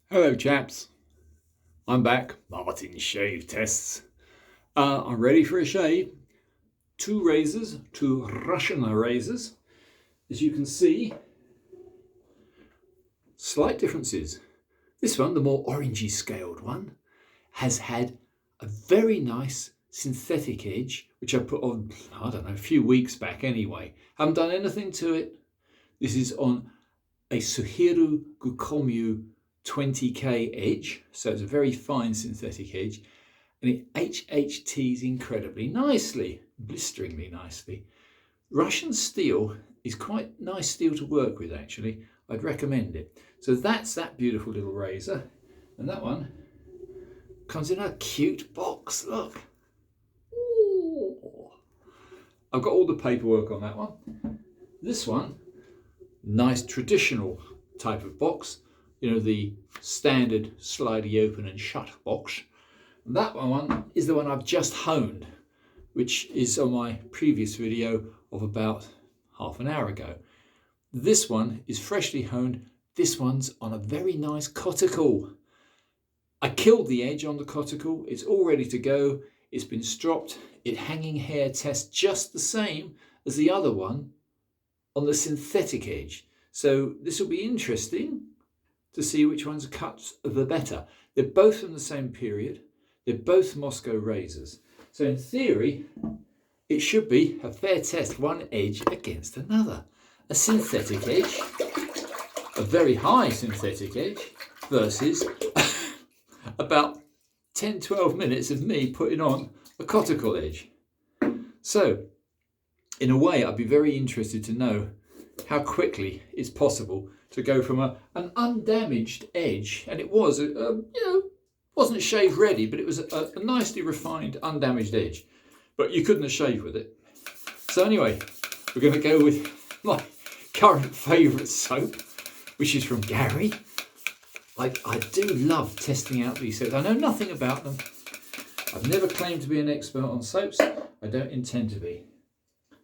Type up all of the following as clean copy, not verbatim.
Hello chaps, I'm back. Martin Shave Tests. I'm ready for a shave. Two razors, two Russian razors. As you can see, slight differences. This one, the more orangey scaled one, has had a very nice synthetic edge, which I put on, I don't know, a few weeks back anyway. Haven't done anything to it. This is on a Suhiru Gukomyu 20K edge, so it's a very fine synthetic edge, and it HHTs incredibly nicely, blisteringly nicely. Russian steel is quite nice steel to work with actually. I'd recommend it. So that's that beautiful little razor, and that one comes in a cute box, look. Ooh. I've got all the paperwork on that one. This one, nice traditional type of box, you know, the standard slidey open and shut box. And that one is the one I've just honed, which is on my previous video of about half an hour ago. This one is freshly honed. This one's on a very nice Coticule. I killed the edge on the Coticule. It's all ready to go. It's been stropped. It hanging hair tests just the same as the other one on the synthetic edge. So this will be interesting to see which one's cut the better. They're both from the same period. They're both Moscow razors. So in theory, it should be a fair test, one edge against another. A synthetic edge, a very high synthetic edge, versus about 10-12 minutes of me putting on a Coticule edge. So in a way, I'd be very interested to know how quickly it's possible to go from an undamaged edge, and it was, wasn't shave ready, but it was a nicely refined, undamaged edge. But you couldn't have shaved with it. So anyway, we're going to go with my current favourite soap, which is from Gary. I do love testing out these soaps. I know nothing about them. I've never claimed to be an expert on soaps. I don't intend to be.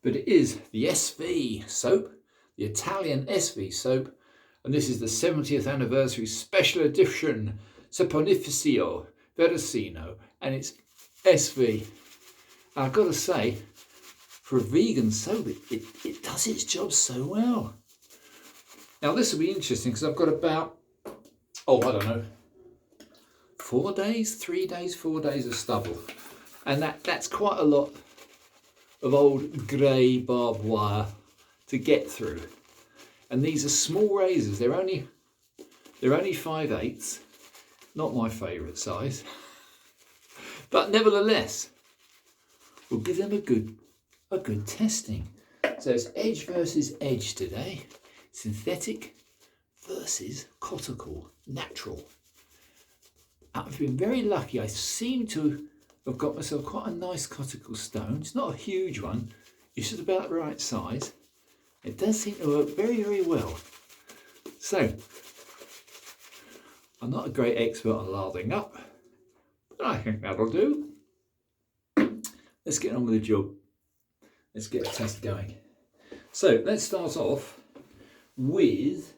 But it is the SV soap, the Italian SV soap, and this is the 70th anniversary special edition Saponificio Veracino, and it's SV. And I've got to say, for a vegan soap, it does its job so well. Now this will be interesting because I've got about, I don't know, 4 days, 3 days, 4 days of stubble. And that's quite a lot of old grey barbed wire to get through. And these are small razors. They're only 5/8, not my favourite size. But nevertheless, we'll give them a good testing. So it's edge versus edge today. Synthetic versus Coticule, natural. I've been very lucky. I seem to have got myself quite a nice Coticule stone. It's not a huge one. It's just about the right size. It does seem to work very, very well. So, I'm not a great expert on lathering up, but I think that'll do. Let's get on with the job. Let's get a test going. So, let's start off with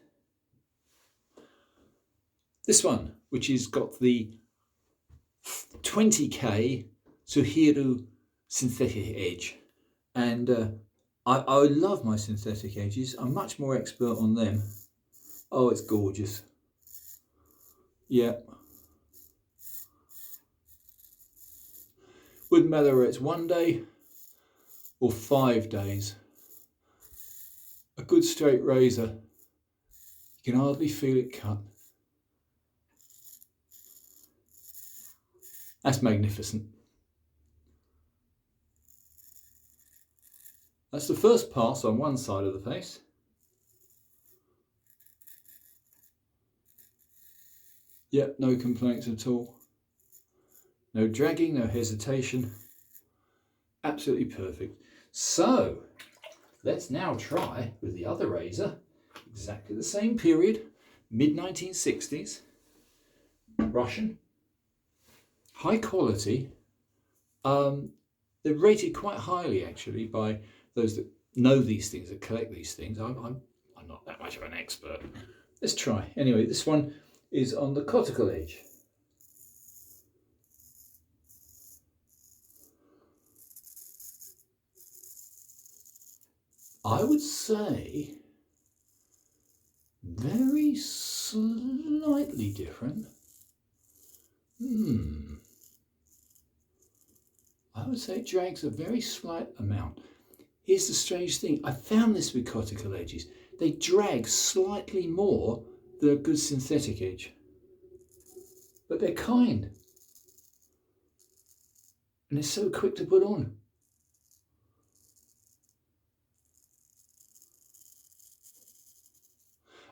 this one, which has got the 20K Suhiru synthetic edge. And I love my synthetic edges. I'm much more expert on them. Oh, it's gorgeous. Yeah. Wouldn't matter whether it's 1 day or 5 days. A good straight razor, you can hardly feel it cut. That's magnificent. That's the first pass on one side of the face. Yep, no complaints at all. No dragging, no hesitation. Absolutely perfect. So, let's now try with the other razor, exactly the same period, mid-1960s, Russian, high quality. They're rated quite highly actually by those that know these things, that collect these things. I'm not that much of an expert. Let's try. Anyway, this one is on the coticule edge. I would say very slightly different. I would say it drags a very slight amount. Here's the strange thing. I found this with coticule edges. They drag slightly more than a good synthetic edge. But they're kind. And they're so quick to put on.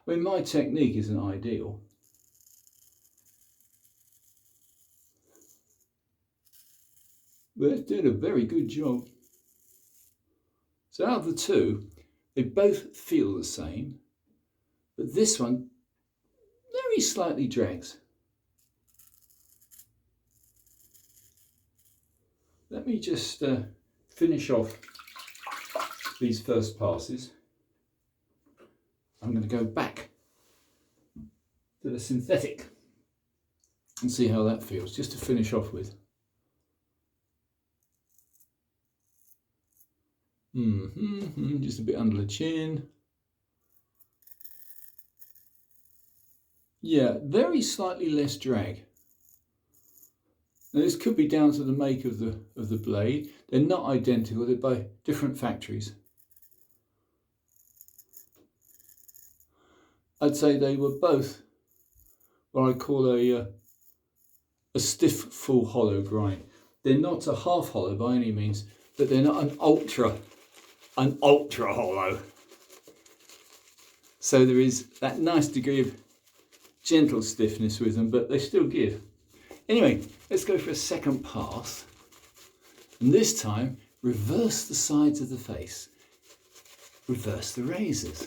I mean, my technique isn't ideal. But it's doing a very good job. So out of the two, they both feel the same, but this one very slightly drags. Let me just finish off these first passes. I'm going to go back to the synthetic and see how that feels, just to finish off with. Just a bit under the chin. Yeah, very slightly less drag. Now this could be down to the make of the blade. They're not identical, they're by different factories. I'd say they were both what I call a stiff full hollow grind. They're not a half hollow by any means, but they're not an ultra hollow. So there is that nice degree of gentle stiffness with them, but they still give. Anyway, let's go for a second pass. And this time, reverse the sides of the face. Reverse the razors.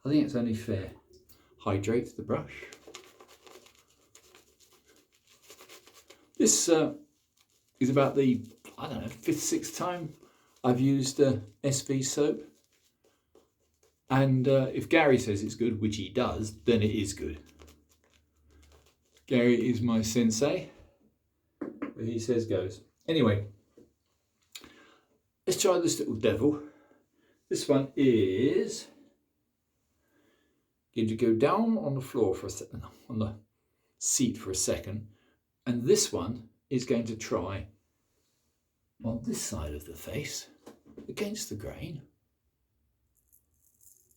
I think it's only fair. Hydrate the brush. This is about the, I don't know, 5th, 6th time I've used SV soap. And if Gary says it's good, which he does, then it is good. Gary is my sensei. What he says goes. Anyway, let's try this little devil. This one is going to go down on the floor for a second, on the seat for a second. And this one is going to try on this side of the face against the grain.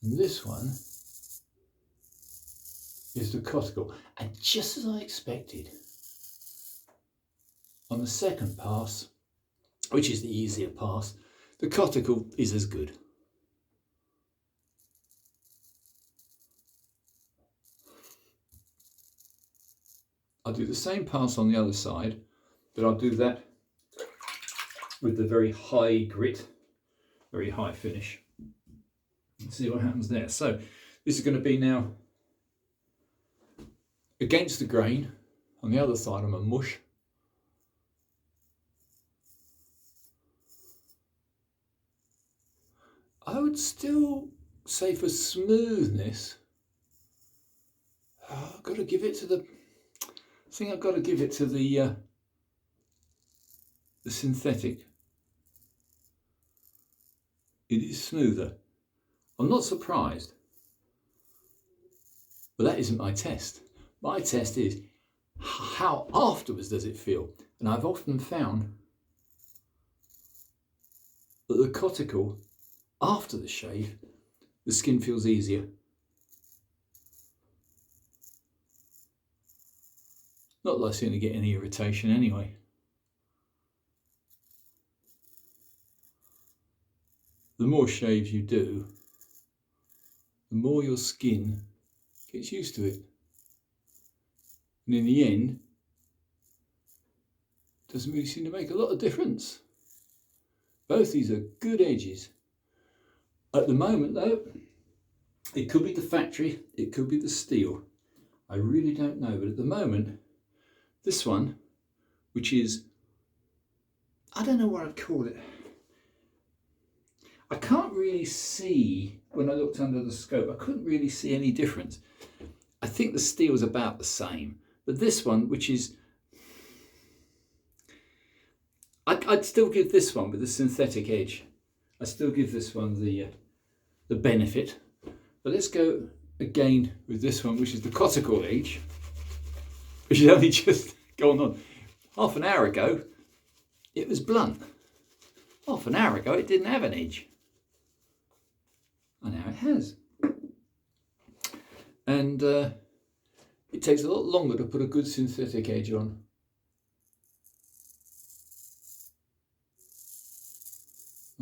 And this one is the coticule. And just as I expected, on the second pass, which is the easier pass, the coticule is as good. I'll do the same pass on the other side, but I'll do that with the very high grit, very high finish. Let's see what happens there. So this is going to be now against the grain. On the other side, I'm a mush. I would still say for smoothness, I've got to give it to the, I think I've got to give it to the synthetic. It is smoother. I'm not surprised, but that isn't my test. My test is how afterwards does it feel? And I've often found that the coticule, after the shave, the skin feels easier. Not that I seem to get any irritation anyway. The more shaves you do, the more your skin gets used to it. And in the end, it doesn't really seem to make a lot of difference. Both these are good edges. At the moment though, it could be the factory, it could be the steel. I really don't know, but at the moment, this one, which is, I don't know what I'd call it. I can't really see, when I looked under the scope, I couldn't really see any difference. I think the steel's about the same, but this one, which is, I'd still give this one with the synthetic edge. I still give this one the benefit. But let's go again with this one, which is the Coticule edge, which has only just gone on. Half an hour ago, it was blunt. Half an hour ago, it didn't have an edge. And now it has. And it takes a lot longer to put a good synthetic edge on.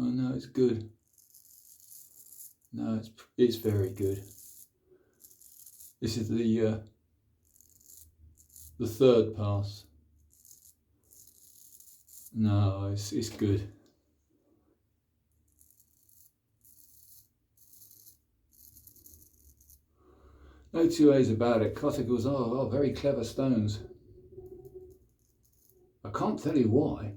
Oh no, it's good. No, it's very good. This is the third pass. No, it's good. No two ways about it. Coticules are very clever stones. I can't tell you why.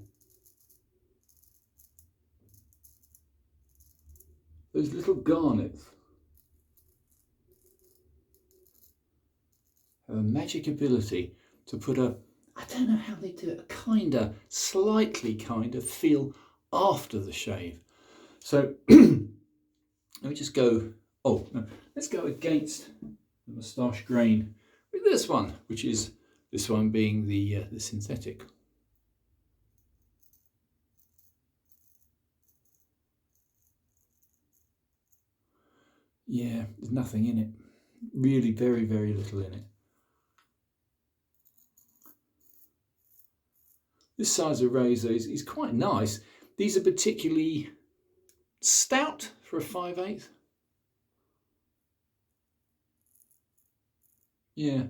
Those little garnets have a magic ability to put I don't know how they do it, slightly feel after the shave. So let me just go, let's go against the moustache grain with this one, which is this one being the synthetic. Yeah, there's nothing in it. Really very, very little in it. This size of razor is quite nice. These are particularly stout for a 5/8. Yeah.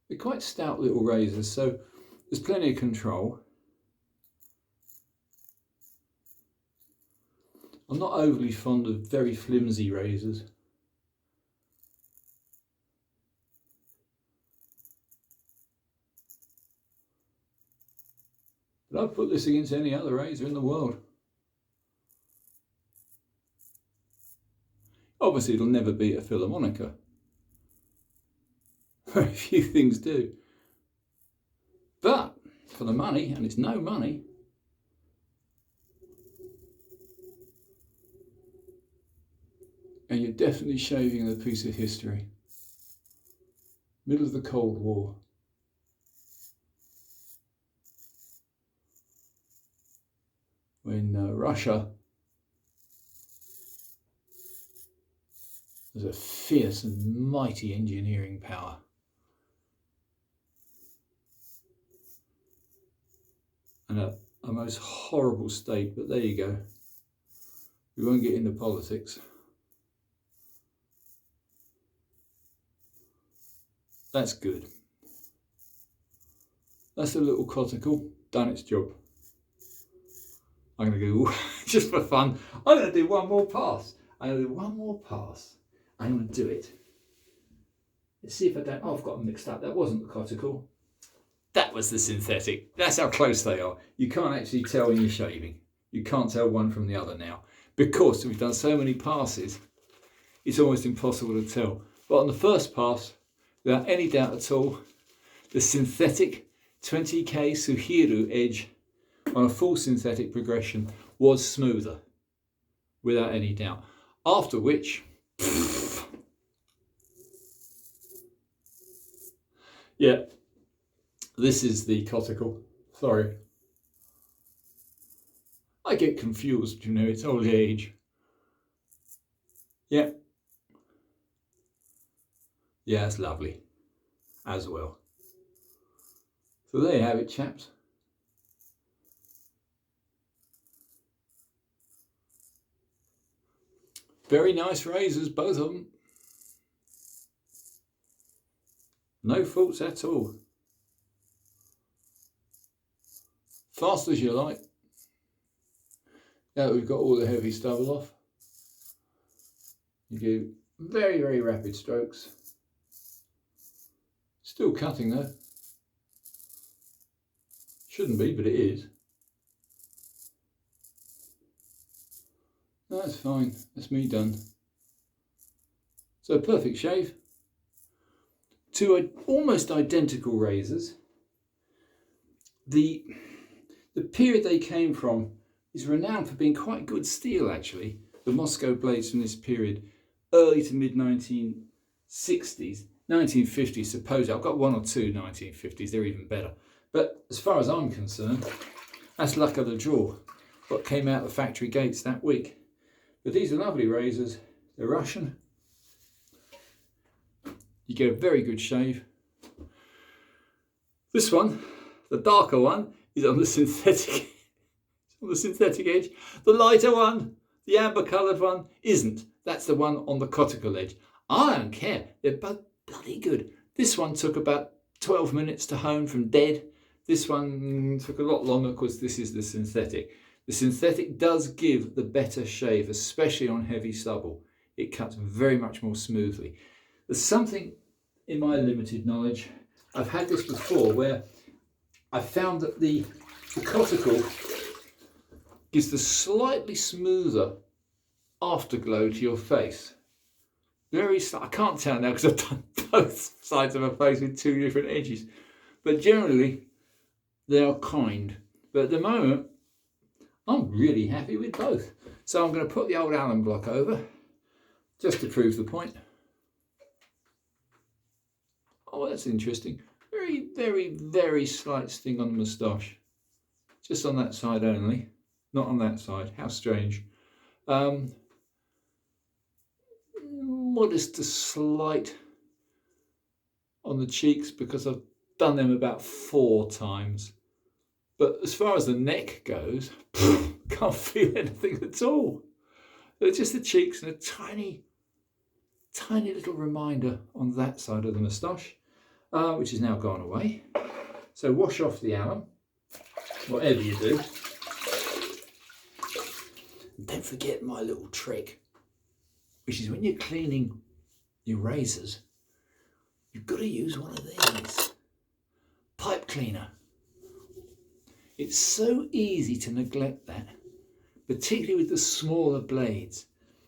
They're quite stout little razors, so there's plenty of control. I'm not overly fond of very flimsy razors. But I'd put this against any other razor in the world. Obviously it'll never beat a Philharmonica. Very few things do. But for the money, and it's no money, and you're definitely shaving a piece of history. Middle of the Cold War. When Russia was a fierce and mighty engineering power. And a most horrible state, but there you go. We won't get into politics. That's good. That's a little Coticule, done its job. I'm going to go, just for fun, I'm going to do one more pass. I'm going to do one more pass. I'm going to do it. Let's see if I don't, I've got them mixed up. That wasn't the Coticule. That was the synthetic. That's how close they are. You can't actually tell when you're shaving. You can't tell one from the other now. Because we've done so many passes, it's almost impossible to tell. But on the first pass, without any doubt at all, the synthetic 20K Suhiru edge on a full synthetic progression was smoother, without any doubt. After which, yeah, this is the Coticule. Sorry. I get confused, you know, it's old age. Yeah. Yeah, it's lovely as well. So there you have it, chaps. Very nice razors, both of them. No faults at all. Fast as you like. Now that we've got all the heavy stubble off, you do very, very rapid strokes. Still cutting though. Shouldn't be, but it is. No, that's fine. That's me done. So perfect shave. Two almost identical razors. The period they came from is renowned for being quite good steel, actually. The Moscow blades from this period, early to mid 1960s, 1950s supposedly. I've got one or two 1950s, they're even better. But as far as I'm concerned, that's luck of the draw, what came out the factory gates that week. But these are lovely razors, they're Russian. You get a very good shave. This one, the darker one, is on the synthetic, on the synthetic edge. The lighter one, the amber coloured one, isn't. That's the one on the Coticule edge. I don't care, they're both bloody good. This one took about 12 minutes to hone from dead. This one took a lot longer because this is the synthetic. The synthetic does give the better shave, especially on heavy stubble. It cuts very much more smoothly. There's something in my limited knowledge, I've had this before, where I found that the Coticule gives the slightly smoother afterglow to your face. I can't tell now because I've done both sides of my face with two different edges. But generally, they are kind. But at the moment, I'm really happy with both. So I'm going to put the old Allen block over, just to prove the point. Oh, that's interesting. Very, very, very slight sting on the moustache. Just on that side only, not on that side. How strange. Modest to slight on the cheeks because I've done them about 4 times. But as far as the neck goes, can't feel anything at all. They're just the cheeks and a tiny, tiny little reminder on that side of the moustache, which is now gone away. So wash off the alum, whatever you do. And don't forget my little trick, which is when you're cleaning your razors, you've got to use one of these. Pipe cleaner. It's so easy to neglect that, particularly with the smaller blades,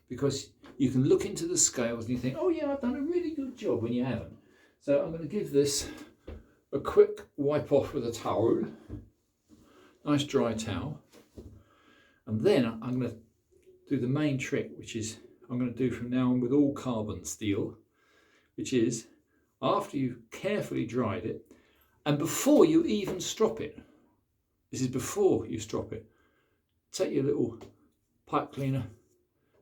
because you can look into the scales and you think, oh yeah, I've done a really good job, when you haven't. So I'm going to give this a quick wipe off with a towel, nice dry towel, and then I'm going to do the main trick, which is I'm going to do from now on with all carbon steel, which is after you've carefully dried it and before you even strop it. This is before you strop it. Take your little pipe cleaner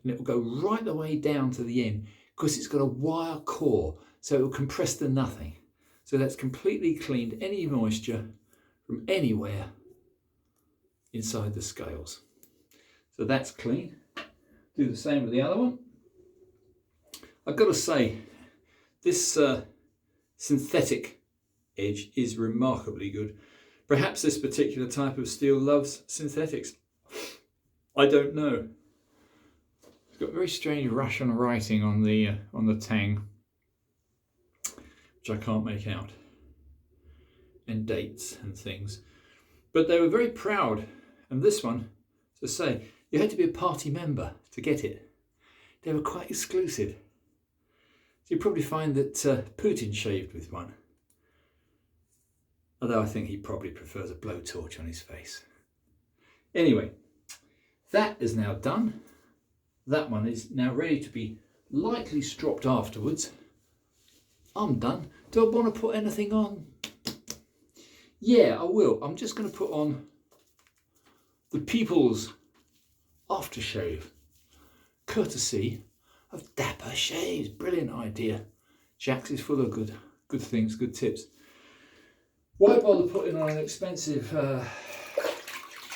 and it will go right the way down to the end because it's got a wire core, so it will compress to nothing. So that's completely cleaned any moisture from anywhere inside the scales. So that's clean. Do the same with the other one. I've got to say, this synthetic edge is remarkably good. Perhaps this particular type of steel loves synthetics. I don't know. It's got very strange Russian writing on the tang, which I can't make out, and dates and things. But they were very proud, and this one, to say, you had to be a party member to get it. They were quite exclusive. So you probably find that Putin shaved with one. Although I think he probably prefers a blowtorch on his face. Anyway, that is now done. That one is now ready to be lightly stropped afterwards. I'm done. Do I want to put anything on? Yeah, I will. I'm just going to put on the People's aftershave, courtesy of Dapper Shaves. Brilliant idea. Jax is full of good things, good tips. Why bother putting on an expensive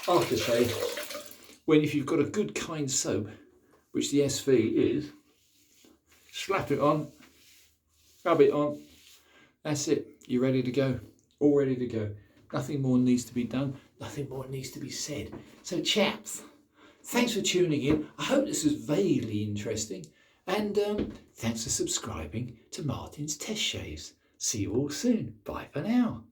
aftershave when if you've got a good kind soap, which the SV is, slap it on, rub it on, that's it, you're ready to go, all ready to go. Nothing more needs to be done, nothing more needs to be said. So chaps, thanks for tuning in. I hope this was vaguely interesting, and thanks for subscribing to Martin's Test Shaves. See you all soon. Bye for now.